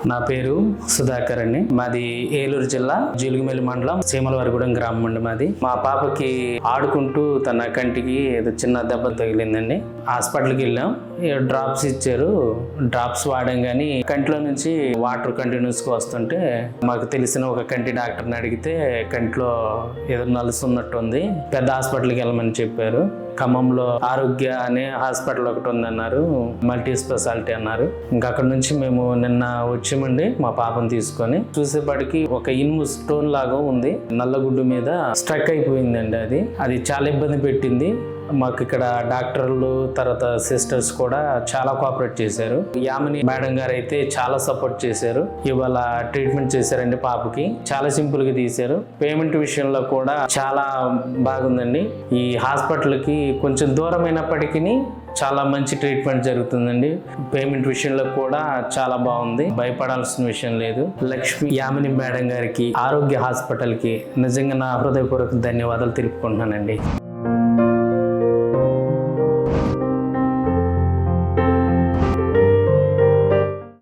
నా పేరు సుధాకర్ అండి. మాది ఏలూరు జిల్లా జీలుగుమెల్లి మండలం సీమలవారిగూడెం గ్రామం అండి మాది. మా పాపకి ఆడుకుంటూ తన కంటికి ఏదో చిన్న దెబ్బ తగిలిందండి. హాస్పిటల్కి వెళ్ళాం, డ్రాప్స్ ఇచ్చారు. డ్రాప్స్ వాడాం కానీ కంటిలో నుంచి వాటర్ కంటిన్యూస్గా వస్తుంటే మాకు తెలిసిన ఒక కంటి డాక్టర్ని అడిగితే కంటిలో ఏదో నలుస్తున్నట్టు ఉంది, పెద్ద హాస్పిటల్కి వెళ్ళమని చెప్పారు. ఖమ్మంలో ఆరోగ్య అనే హాస్పిటల్ ఒకటి ఉందన్నారు, మల్టీ స్పెషాలిటీ అన్నారు. ఇంకా అక్కడ నుంచి మేము నిన్న వచ్చామండి మా పాపను తీసుకొని. చూసేపాటికి ఒక ఇనుము స్టోన్ లాగా ఉంది, నల్లగుడ్డు మీద స్ట్రక్ అయిపోయిందండి. అది చాలా ఇబ్బంది పెట్టింది మాకు. ఇక్కడ డాక్టర్లు తర్వాత సిస్టర్స్ కూడా చాలా కోఆపరేట్ చేశారు. యామిని మేడం గారు అయితే చాలా సపోర్ట్ చేశారు. ఇవాళ ట్రీట్మెంట్ చేశారండి పాపకి, చాలా సింపుల్ గా తీశారు. పేమెంట్ విషయంలో కూడా చాలా బాగుందండి. ఈ హాస్పిటల్కి కొంచెం దూరమైనప్పటికీ చాలా మంచి ట్రీట్మెంట్ జరుగుతుందండి. పేమెంట్ విషయంలో కూడా చాలా బాగుంది, భయపడాల్సిన విషయం లేదు. లక్ష్మి యామిని మేడం గారికి, ఆరోగ్య హాస్పిటల్కి నిజంగా నా హృదయపూర్వక ధన్యవాదాలు తెలుపుకుంటున్నానండి.